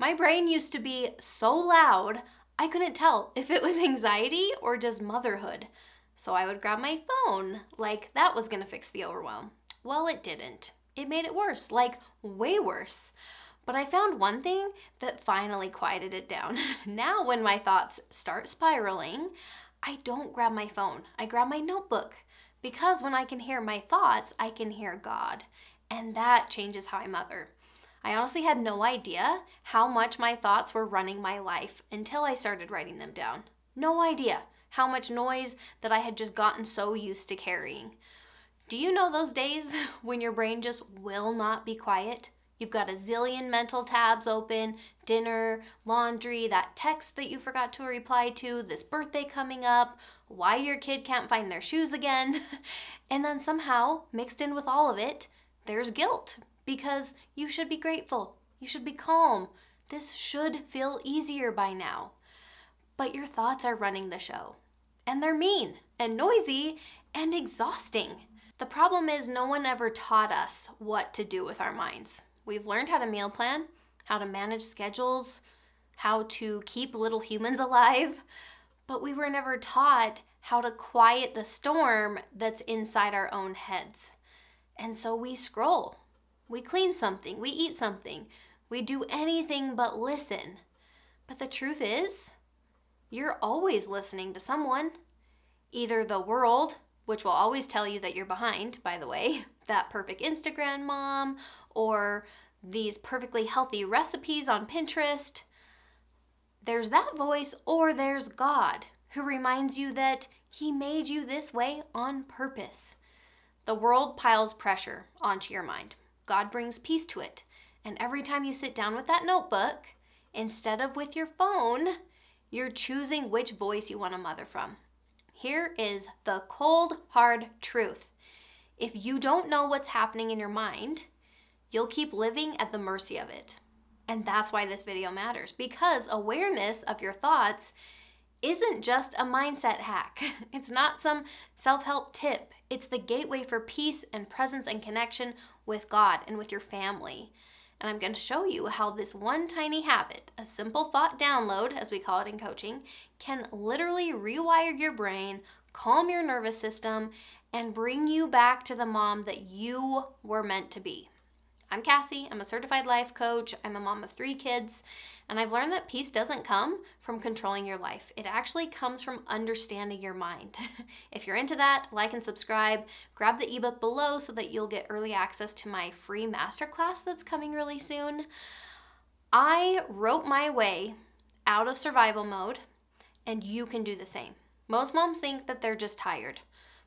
My brain used to be so loud, I couldn't tell if it was anxiety or just motherhood. So I would grab my phone, like that was gonna fix the overwhelm. Well, it didn't. It made it worse, like way worse. But I found one thing that finally quieted it down. Now, when my thoughts start spiraling, I don't grab my phone, I grab my notebook. Because when I can hear my thoughts, I can hear God. And that changes how I mother. I honestly had no idea how much my thoughts were running my life until I started writing them down. No idea how much noise that I had just gotten so used to carrying. Do you know those days when your brain just will not be quiet? You've got a zillion mental tabs open, dinner, laundry, that text that you forgot to reply to, this birthday coming up, why your kid can't find their shoes again. And then somehow, mixed in with all of it, there's guilt because you should be grateful. You should be calm. This should feel easier by now. But your thoughts are running the show. And they're mean and noisy and exhausting. The problem is no one ever taught us what to do with our minds. We've learned how to meal plan, how to manage schedules, how to keep little humans alive, but we were never taught how to quiet the storm that's inside our own heads. And so we scroll, we clean something, we eat something, we do anything but listen. But the truth is, you're always listening to someone. Either the world, which will always tell you that you're behind, by the way, that perfect Instagram mom, or these perfectly healthy recipes on Pinterest. There's that voice, or there's God, who reminds you that He made you this way on purpose. The world piles pressure onto your mind. God brings peace to it. And every time you sit down with that notebook, instead of with your phone, you're choosing which voice you want to mother from. Here is the cold, hard truth. If you don't know what's happening in your mind, you'll keep living at the mercy of it. And that's why this video matters, because awareness of your thoughts isn't just a mindset hack. It's not some self-help tip. It's the gateway for peace and presence and connection with God and with your family. And I'm going to show you how this one tiny habit, a simple thought download, as we call it in coaching, can literally rewire your brain, calm your nervous system, and bring you back to the mom that you were meant to be. I'm Cassie. I'm a certified life coach. I'm a mom of 3 kids. And I've learned that peace doesn't come from controlling your life. It actually comes from understanding your mind. If you're into that, like and subscribe. Grab the ebook below so that you'll get early access to my free masterclass that's coming really soon. I wrote my way out of survival mode, and you can do the same. Most moms think that they're just tired.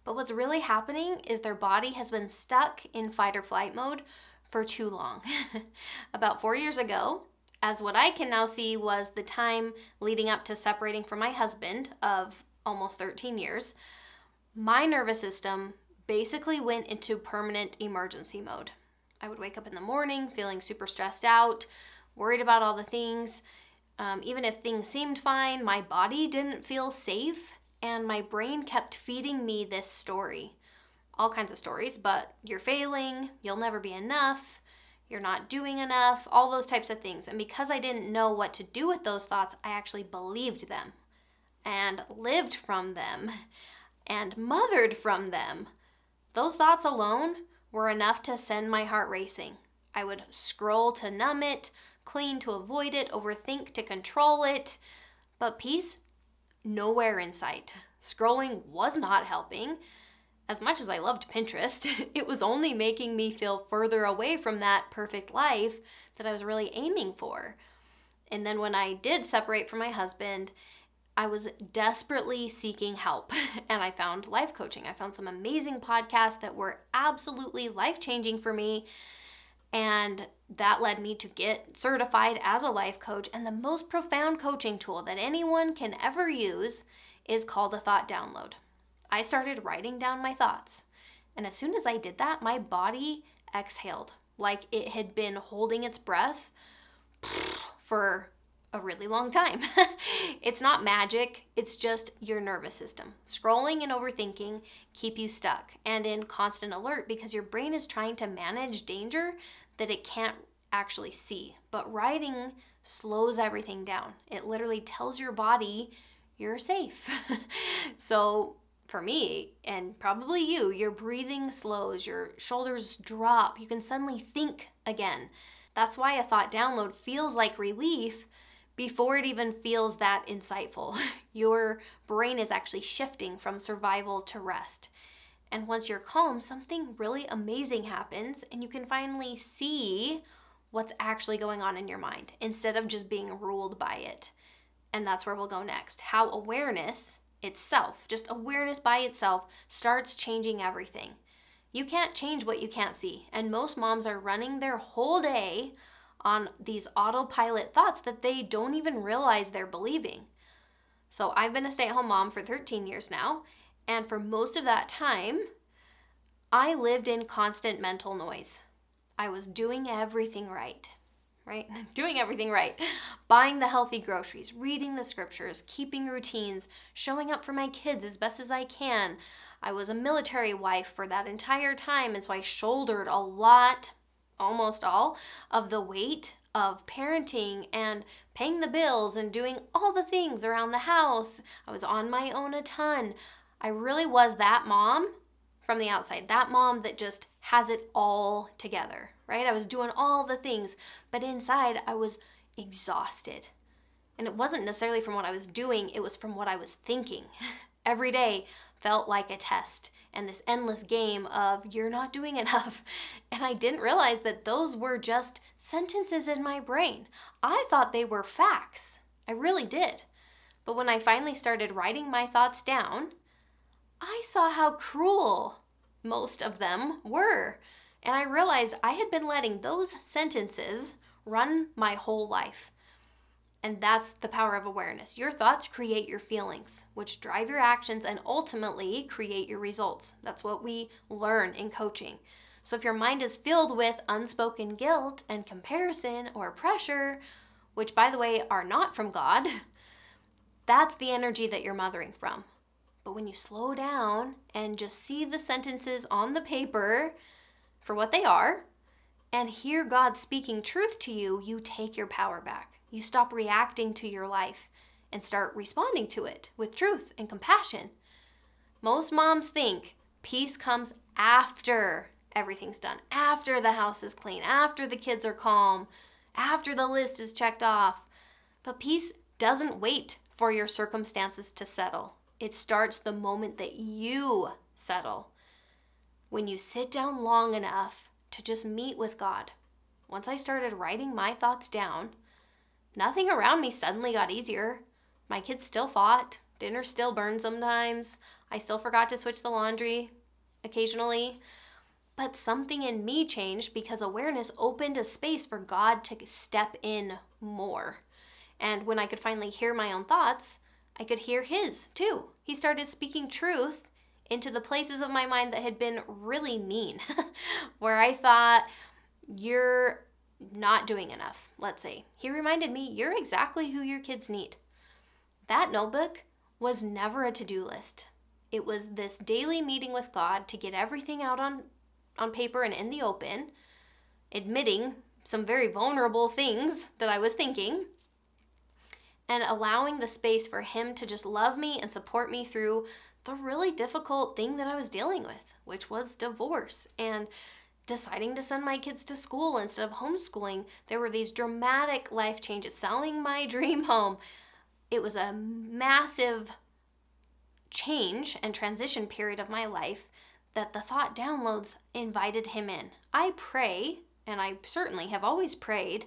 But what's really happening is their body has been stuck in fight or flight mode for too long. About 4 years ago, as what I can now see was the time leading up to separating from my husband of almost 13 years, my nervous system basically went into permanent emergency mode. I would wake up in the morning feeling super stressed out, worried about all the things. Even if things seemed fine, my body didn't feel safe, and my brain kept feeding me this story. All kinds of stories, but you're failing, you'll never be enough, you're not doing enough, all those types of things. And because I didn't know what to do with those thoughts, I actually believed them and lived from them and mothered from them. Those thoughts alone were enough to send my heart racing. I would scroll to numb it, clean to avoid it, overthink to control it. But peace, nowhere in sight. Scrolling was not helping. As much as I loved Pinterest, it was only making me feel further away from that perfect life that I was really aiming for. And then when I did separate from my husband, I was desperately seeking help, and I found life coaching. I found some amazing podcasts that were absolutely life-changing for me, and that led me to get certified as a life coach. And the most profound coaching tool that anyone can ever use is called a thought download. I started writing down my thoughts, and as soon as I did that, my body exhaled like it had been holding its breath for a really long time. It's not magic, it's just your nervous system. Scrolling and overthinking keep you stuck and in constant alert because your brain is trying to manage danger that it can't actually see. But writing slows everything down. It literally tells your body you're safe. So for me, and probably you, your breathing slows, your shoulders drop, you can suddenly think again. That's why a thought download feels like relief before it even feels that insightful. Your brain is actually shifting from survival to rest. And once you're calm, something really amazing happens, and you can finally see what's actually going on in your mind instead of just being ruled by it. And that's where we'll go next. How awareness itself, just awareness by itself, starts changing everything. You can't change what you can't see. And most moms are running their whole day on these autopilot thoughts that they don't even realize they're believing. So I've been a stay-at-home mom for 13 years now, and for most of that time, I lived in constant mental noise. I was doing everything right? Doing everything right. Buying the healthy groceries, reading the scriptures, keeping routines, showing up for my kids as best as I can. I was a military wife for that entire time, and so I shouldered a lot, almost all, of the weight of parenting and paying the bills and doing all the things around the house. I was on my own a ton. I really was that mom from the outside, that mom that just has it all together, right? I was doing all the things, but inside I was exhausted. And it wasn't necessarily from what I was doing, it was from what I was thinking. Every day felt like a test and this endless game of you're not doing enough. And I didn't realize that those were just sentences in my brain. I thought they were facts. I really did. But when I finally started writing my thoughts down, I saw how cruel most of them were. And I realized I had been letting those sentences run my whole life. And that's the power of awareness. Your thoughts create your feelings, which drive your actions and ultimately create your results. That's what we learn in coaching. So if your mind is filled with unspoken guilt and comparison or pressure, which by the way are not from God, that's the energy that you're mothering from. But when you slow down and just see the sentences on the paper for what they are and hear God speaking truth to you, you take your power back. You stop reacting to your life and start responding to it with truth and compassion. Most moms think peace comes after everything's done, after the house is clean, after the kids are calm, after the list is checked off. But peace doesn't wait for your circumstances to settle. It starts the moment that you settle. When you sit down long enough to just meet with God. Once I started writing my thoughts down, nothing around me suddenly got easier. My kids still fought. Dinner still burned sometimes. I still forgot to switch the laundry occasionally. But something in me changed because awareness opened a space for God to step in more. And when I could finally hear my own thoughts, I could hear his too. He started speaking truth into the places of my mind that had been really mean, where I thought, you're not doing enough, let's say. He reminded me, you're exactly who your kids need. That notebook was never a to-do list. It was this daily meeting with God to get everything out on paper and in the open, admitting some very vulnerable things that I was thinking, and allowing the space for him to just love me and support me through the really difficult thing that I was dealing with, which was divorce and deciding to send my kids to school instead of homeschooling. There were these dramatic life changes, selling my dream home. It was a massive change and transition period of my life that the thought downloads invited him in. I pray, and I certainly have always prayed,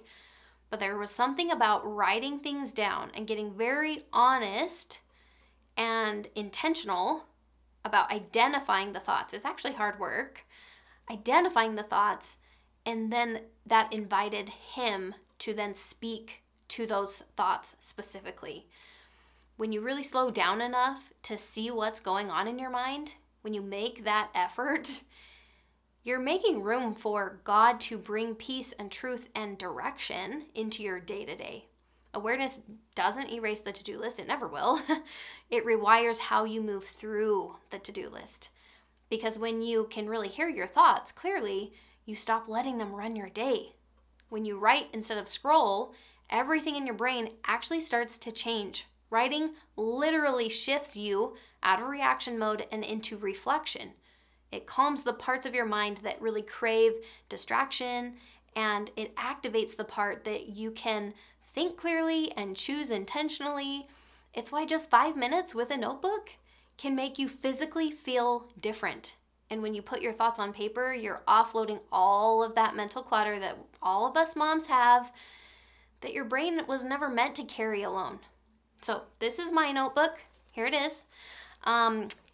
but there was something about writing things down and getting very honest and intentional about identifying the thoughts. It's actually hard work. Identifying the thoughts, and then that invited him to then speak to those thoughts specifically. When you really slow down enough to see what's going on in your mind, when you make that effort, you're making room for God to bring peace and truth and direction into your day-to-day. Awareness doesn't erase the to-do list. It never will. It rewires how you move through the to-do list. Because when you can really hear your thoughts clearly, you stop letting them run your day. When you write instead of scroll, everything in your brain actually starts to change. Writing literally shifts you out of reaction mode and into reflection. It calms the parts of your mind that really crave distraction, and it activates the part that you can think clearly and choose intentionally. It's why just 5 minutes with a notebook can make you physically feel different. And when you put your thoughts on paper, you're offloading all of that mental clutter that all of us moms have that your brain was never meant to carry alone. So this is my notebook. Here it is.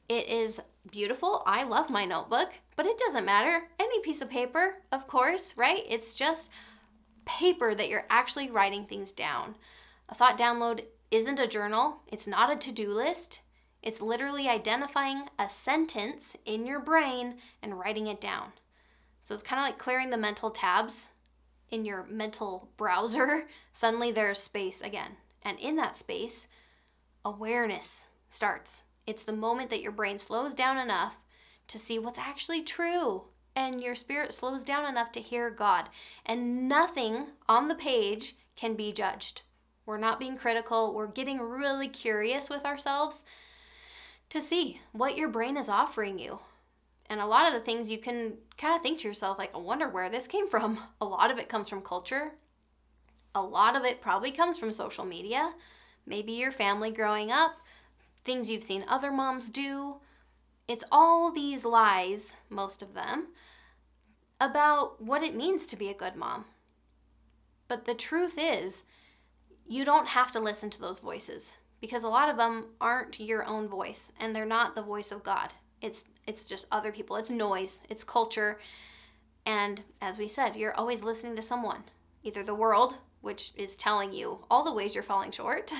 It is beautiful. I love my notebook, but it doesn't matter. Any piece of paper, of course, right? It's just paper that you're actually writing things down. A thought download isn't a journal. It's not a to-do list. It's literally identifying a sentence in your brain and writing it down. So it's kind of like clearing the mental tabs in your mental browser. Suddenly there's space again. And in that space, awareness starts. It's the moment that your brain slows down enough to see what's actually true. And your spirit slows down enough to hear God. And nothing on the page can be judged. We're not being critical. We're getting really curious with ourselves to see what your brain is offering you. And a lot of the things you can kind of think to yourself, like, I wonder where this came from. A lot of it comes from culture. A lot of it probably comes from social media. Maybe your family growing up, things you've seen other moms do. It's all these lies, most of them, about what it means to be a good mom. But the truth is, you don't have to listen to those voices, because a lot of them aren't your own voice, and they're not the voice of God. It's just other people. It's noise. It's culture. And as we said, you're always listening to someone, either the world, which is telling you all the ways you're falling short,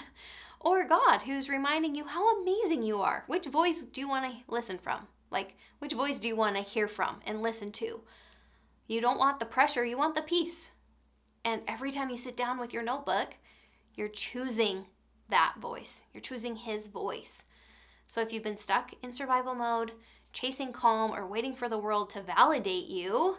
or God, who's reminding you how amazing you are. Which voice do you want to listen from? Like, which voice do you want to hear from and listen to? You don't want the pressure. You want the peace. And every time you sit down with your notebook, you're choosing that voice. You're choosing His voice. So if you've been stuck in survival mode, chasing calm, or waiting for the world to validate you,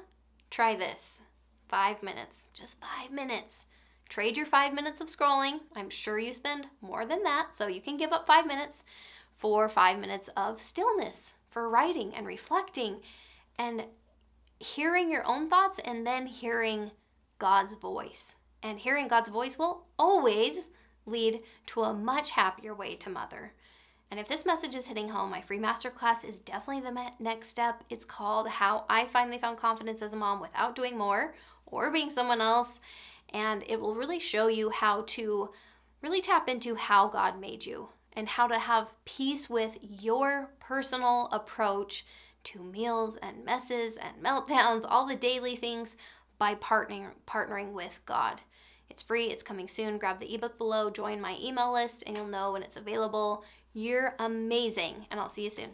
try this. 5 minutes. Just 5 minutes. Trade your 5 minutes of scrolling. I'm sure you spend more than that, so you can give up 5 minutes for 5 minutes of stillness, for writing and reflecting and hearing your own thoughts, and then hearing God's voice. And hearing God's voice will always lead to a much happier way to mother. And if this message is hitting home, my free masterclass is definitely the next step. It's called How I Finally Found Confidence as a Mom Without Doing More or Being Someone Else. And it will really show you how to really tap into how God made you and how to have peace with your personal approach to meals and messes and meltdowns, all the daily things, by partnering with God. It's free. It's coming soon. Grab the ebook below, join my email list, and you'll know when it's available. You're amazing, and I'll see you soon.